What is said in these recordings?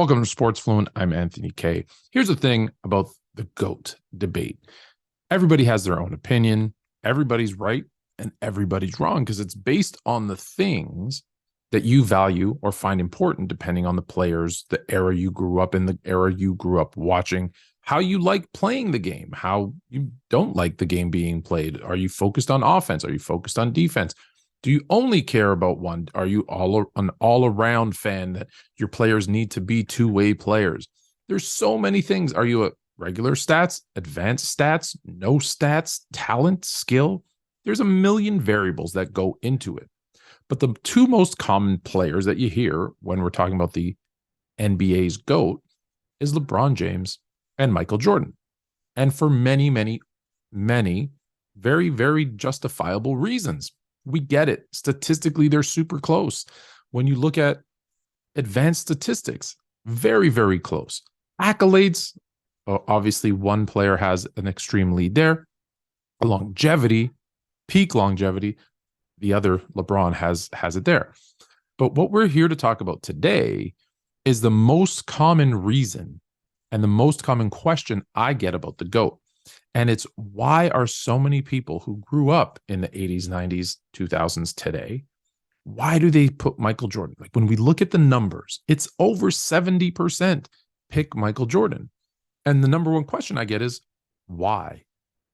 Welcome to Sports Fluent. I'm Anthony K. Here's the thing about the GOAT debate. Everybody has their own opinion. Everybody's right and everybody's wrong because it's based on the things that you value or find important depending on the players, the era you grew up in, the era you grew up watching, how you like playing the game, how you don't like the game being played. Are you focused on offense? Are you focused on defense? Do you only care about one? Are you an all-around fan that your players need to be two-way players? There's so many things. Are you a regular stats, advanced stats, no stats, talent, skill? There's a million variables that go into it. But the two most common players that you hear when we're talking about the NBA's GOAT is LeBron James and Michael Jordan. And for many, many, many very, very justifiable reasons. We get it. Statistically, they're super close. When you look at advanced statistics, very, very close. Accolades, obviously one player has an extreme lead there. Longevity, peak longevity, the other, LeBron, has it there. But what we're here to talk about today is the most common reason and the most common question I get about the GOAT. And it's why are so many people who grew up in the 80s, 90s, 2000s today, why do they put Michael Jordan? Like when we look at the numbers, it's over 70% pick Michael Jordan. And the number one question I get is why?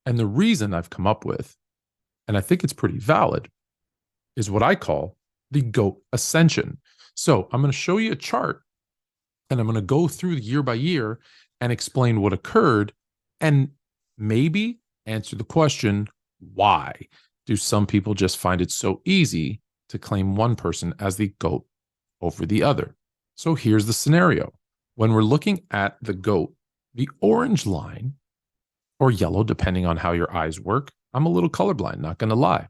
And the reason I've come up with, and I think it's pretty valid, is what I call the GOAT ascension. So I'm going to show you a chart and I'm going to go through year by year and explain what occurred and maybe answer the question, why do some people just find it so easy to claim one person as the GOAT over the other? So here's the scenario. When we're looking at the GOAT, the orange line, or yellow, depending on how your eyes work, I'm a little colorblind, not going to lie,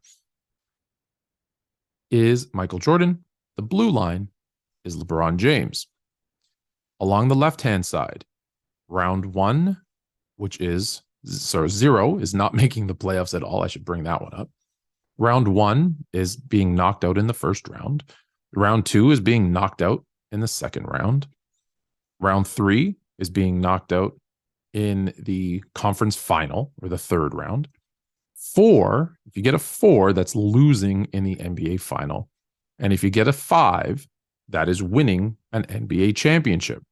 is Michael Jordan. The blue line is LeBron James. Along the left-hand side, round one, which is zero, is not making the playoffs at all. I should bring that one up. Round one is being knocked out in the first round. Round two is being knocked out in the second round. Round three is being knocked out in the conference final or the third round. Four, if you get a four, that's losing in the NBA final. And if you get a five, that is winning an NBA championship.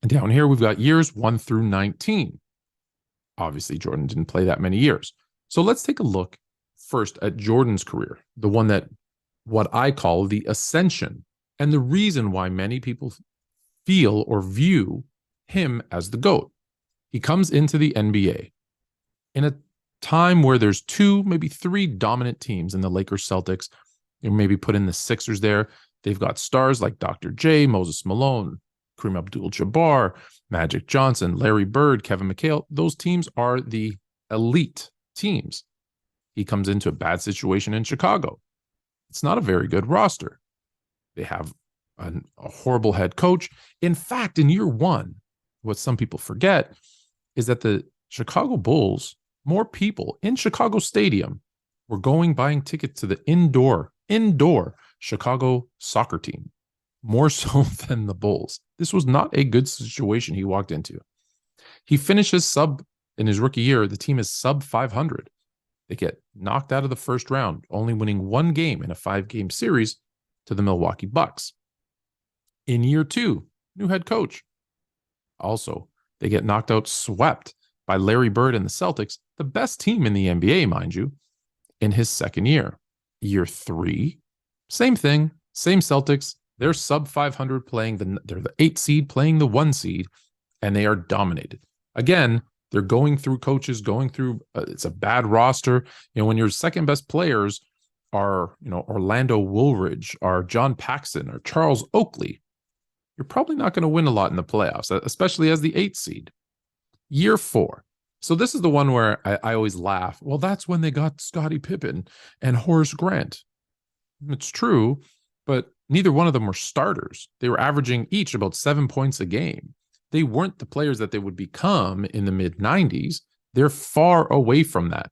And down here, we've got years 1 through 19. Obviously, Jordan didn't play that many years. So let's take a look first at Jordan's career, the one that what I call the ascension, and the reason why many people feel or view him as the GOAT. He comes into the NBA in a time where there's two, maybe three dominant teams in the Lakers, Celtics. You maybe put in the Sixers there. They've got stars like Dr. J, Moses Malone, Kareem Abdul-Jabbar, Magic Johnson, Larry Bird, Kevin McHale. Those teams are the elite teams. He comes into a bad situation in Chicago. It's not a very good roster. They have a horrible head coach. In fact, in year one, what some people forget is that the Chicago Bulls, more people in Chicago Stadium were buying tickets to the indoor Chicago soccer team, more so than the Bulls. This was not a good situation he walked into. He finishes in his rookie year, the team is sub 500. They get knocked out of the first round, only winning one game in a 5-game series to the Milwaukee Bucks. In year two, new head coach. Also, they get knocked out, swept by Larry Bird and the Celtics, the best team in the NBA, mind you, in his second year. Year three, same thing, same Celtics. They're sub 500 they're the 8 seed playing the 1 seed, and they are dominated. Again, they're going through coaches, it's a bad roster. When your second best players are, Orlando Woolridge, or John Paxson, or Charles Oakley, you're probably not going to win a lot in the playoffs, especially as the 8th seed. Year four. So this is the one where I always laugh. Well, that's when they got Scottie Pippen and Horace Grant. It's true, but neither one of them were starters. They were averaging each about 7 points a game. They weren't the players that they would become in the mid-90s. They're far away from that.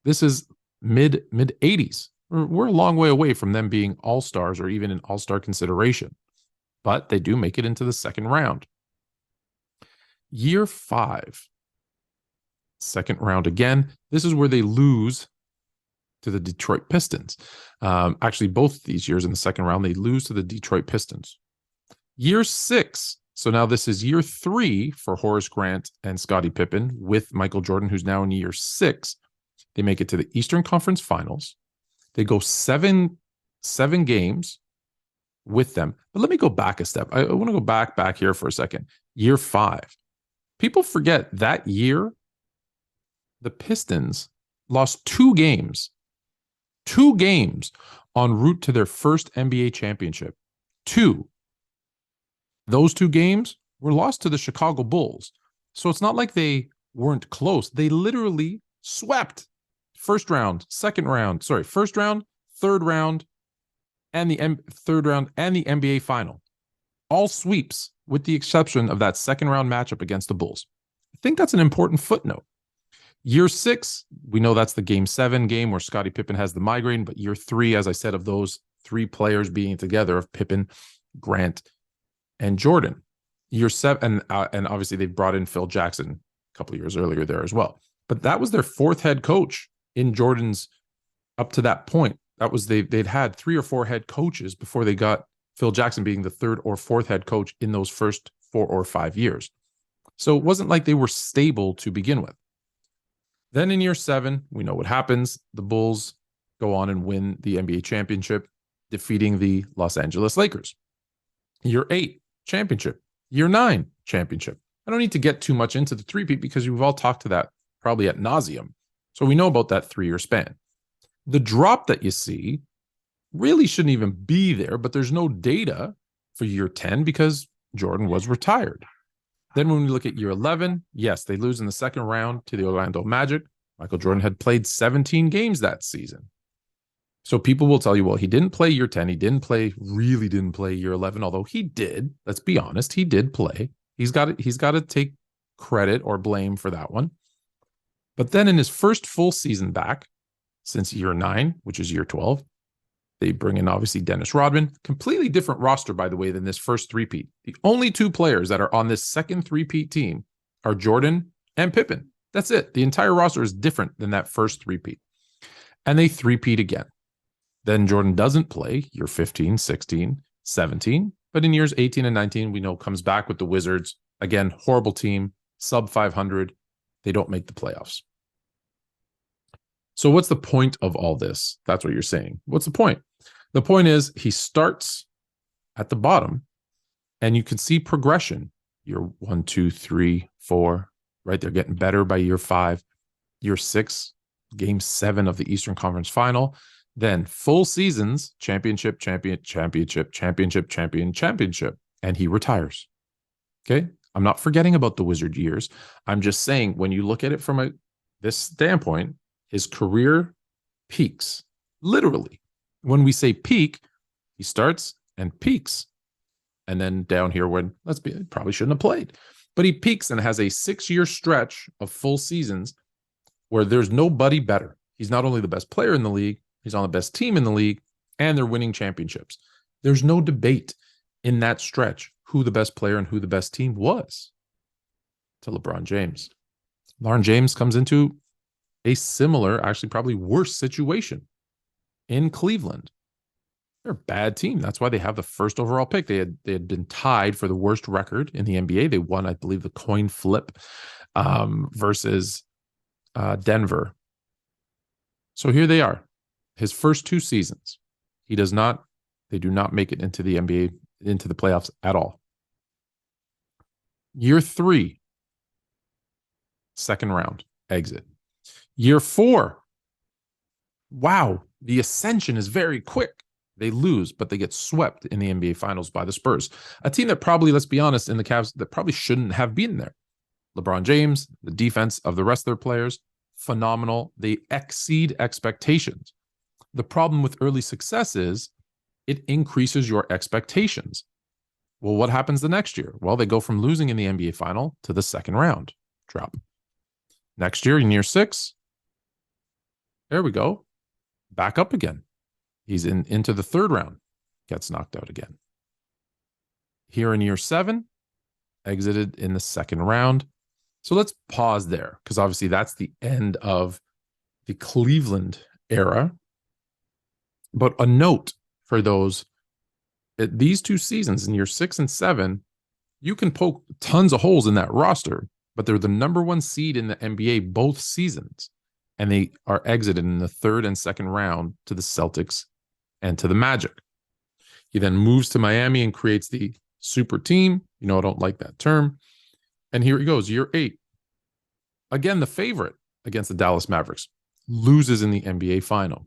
This is mid-80s. We're a long way away from them being all-stars or even an all-star consideration. but they do make it into the second round. Year 5, second round again. This is where they lose to the Detroit Pistons. Actually, both these years in the second round, they lose to the Detroit Pistons. Year 6, so now this is year 3 for Horace Grant and Scottie Pippen with Michael Jordan, who's now in year 6. They make it to the Eastern Conference Finals. They go seven games with them. But let me go back a step. I want to go back here for a second. Year 5. People forget that year, the Pistons lost 2 games en route to their first NBA championship. 2. Those 2 games were lost to the Chicago Bulls. So it's not like they weren't close. They literally swept first round, third round, and the third round and the NBA final. All sweeps with the exception of that second round matchup against the Bulls. I think that's an important footnote. Year 6, we know that's the Game 7 game where Scottie Pippen has the migraine, but year 3, as I said, of those 3 players being together, of Pippen, Grant, and Jordan. Year 7, and obviously they brought in Phil Jackson a couple of years earlier there as well. But that was their 4th head coach in Jordan's up to that point. That was they'd had 3 or 4 head coaches before they got Phil Jackson being the 3rd or 4th head coach in those first 4 or 5 years. So it wasn't like they were stable to begin with. Then in year 7, we know what happens. The Bulls go on and win the NBA championship, defeating the Los Angeles Lakers. Year 8, championship. Year 9, championship. I don't need to get too much into the three-peat because we've all talked to that probably ad nauseum. So we know about that 3-year span. The drop that you see really shouldn't even be there, but there's no data for year 10 because Jordan was retired. Then when we look at year 11, yes, they lose in the second round to the Orlando Magic. Michael Jordan had played 17 games that season. So people will tell you, well, he didn't play year 10. He really didn't play year 11, although he did. Let's be honest. He did play. He's got to take credit or blame for that one. But then in his first full season back since year 9, which is year 12, they bring in obviously Dennis Rodman, completely different roster, by the way, than this first three-peat. The only 2 players that are on this second three-peat team are Jordan and Pippen. That's it. The entire roster is different than that first three-peat. And they three-peat again. Then Jordan doesn't play year 15, 16, 17, but in years 18 and 19, we know comes back with the Wizards. Again, horrible team, sub 500. They don't make the playoffs. So what's the point of all this? That's what you're saying. What's the point? The point is he starts at the bottom and you can see progression. Year 1, 2, 3, 4, right? They're getting better by year 5. Year 6, game 7 of the Eastern Conference Final. Then full seasons, championship. And he retires. Okay. I'm not forgetting about the Wizard years. I'm just saying when you look at it from this standpoint, his career peaks. Literally. When we say peak, he starts and peaks. And then down here probably shouldn't have played. But he peaks and has a 6-year stretch of full seasons where there's nobody better. He's not only the best player in the league, he's on the best team in the league, and they're winning championships. There's no debate in that stretch who the best player and who the best team was to LeBron James. LeBron James comes into a similar, actually probably worse situation in Cleveland. They're a bad team. That's why they have the first overall pick. They had been tied for the worst record in the NBA. They won, I believe, the coin flip versus Denver. So here they are. His first 2 seasons, they do not make it into the NBA, into the playoffs at all. Year 3, second round, exit. Year 4, wow, the ascension is very quick. They lose, but they get swept in the NBA Finals by the Spurs. A team that probably, let's be honest, in the Cavs, that probably shouldn't have been there. LeBron James, the defense of the rest of their players, phenomenal. They exceed expectations. The problem with early success is it increases your expectations. Well, what happens the next year? Well, they go from losing in the NBA final to the second round drop. Next year, in year 6, there we go. Back up again. He's into the third round, gets knocked out again. Here in year 7, exited in the second round. So let's pause there because obviously that's the end of the Cleveland era. But a note for those, these 2 seasons in year 6 and 7, you can poke tons of holes in that roster, but they're the number 1 seed in the NBA both seasons. And they are exited in the third and second round to the Celtics and to the Magic. He then moves to Miami and creates the super team. You know, I don't like that term. And here he goes, year 8. Again, the favorite against the Dallas Mavericks, loses in the NBA final.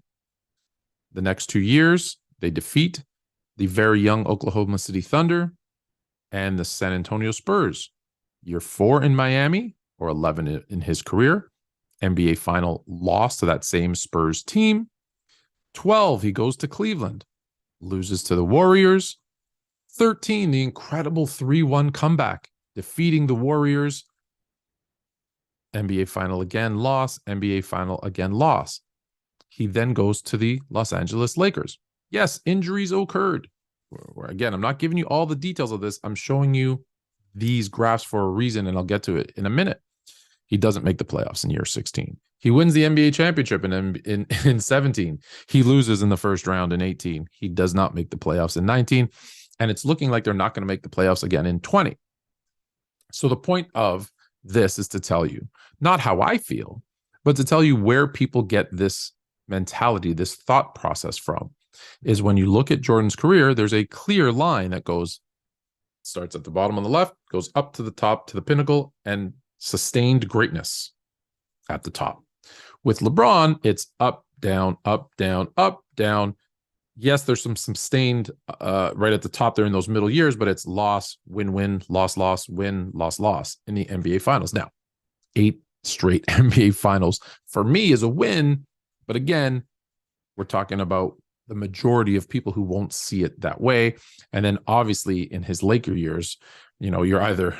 The next 2 years, they defeat the very young Oklahoma City Thunder and the San Antonio Spurs. Year 4 in Miami, or 11 in his career, NBA final loss to that same Spurs team. 12, he goes to Cleveland, loses to the Warriors. 13, the incredible 3-1 comeback, defeating the Warriors. NBA final again, loss. NBA final again, loss. He then goes to the Los Angeles Lakers. Yes, injuries occurred. Again, I'm not giving you all the details of this. I'm showing you these graphs for a reason, and I'll get to it in a minute. He doesn't make the playoffs in year 16. He wins the NBA championship in 17. He loses in the first round in 18. He does not make the playoffs in 19. And it's looking like they're not going to make the playoffs again in 20. So the point of this is to tell you, not how I feel, but to tell you where people get this mentality, this thought process from, is when you look at Jordan's career, there's a clear line that starts at the bottom on the left, goes up to the top, to the pinnacle, and sustained greatness at the top. With LeBron, it's up, down, up, down, up, down. Yes, there's some sustained right at the top there in those middle years, but it's loss, win, win, loss, loss, win, loss, loss in the NBA Finals. Now, 8 straight NBA Finals for me is a win, but again, we're talking about the majority of people who won't see it that way. And then obviously in his Laker years, you know, you're either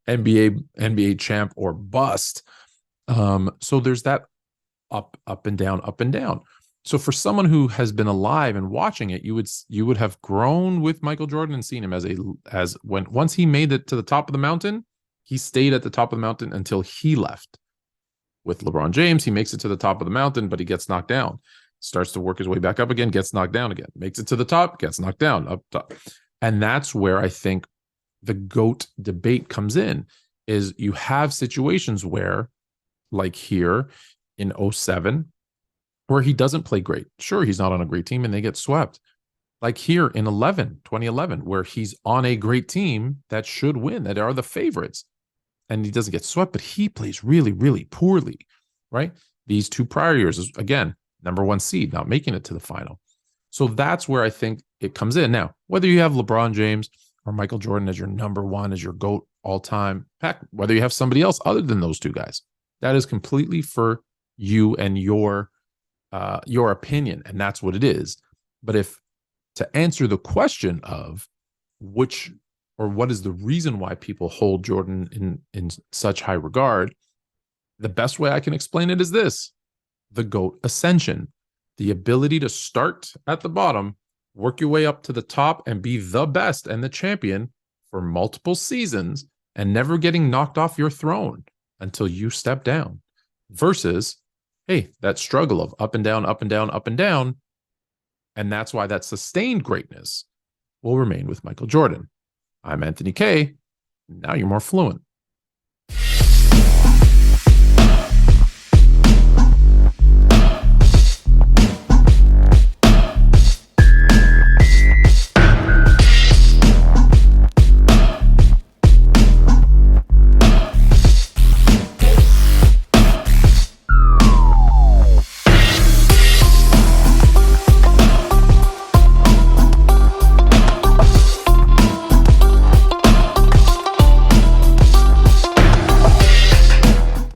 NBA champ or bust. So there's that up and down, up and down. So for someone who has been alive and watching it, you would have grown with Michael Jordan and seen him once he made it to the top of the mountain, he stayed at the top of the mountain until he left. With LeBron James, he makes it to the top of the mountain, but he gets knocked down. Starts to work his way back up again, gets knocked down again, makes it to the top, gets knocked down, up top. And that's where I think the GOAT debate comes in, is you have situations where, like here in 07, where he doesn't play great. Sure, he's not on a great team and they get swept. Like here in 2011, where he's on a great team that should win, that are the favorites, and he doesn't get swept, but he plays really, really poorly, right? These 2 prior years, again, number 1 seed, not making it to the final. So that's where I think it comes in. Now, whether you have LeBron James or Michael Jordan as your number 1, as your GOAT all time, heck, whether you have somebody else other than those 2 guys, that is completely for you and your opinion, and that's what it is. But if to answer the question of what is the reason why people hold Jordan in such high regard, the best way I can explain it is this: the GOAT ascension, the ability to start at the bottom, work your way up to the top, and be the best and the champion for multiple seasons and never getting knocked off your throne until you step down, versus, hey, that struggle of up and down, up and down, up and down. And that's why that sustained greatness will remain with Michael Jordan. I'm Anthony K. Now you're more fluent.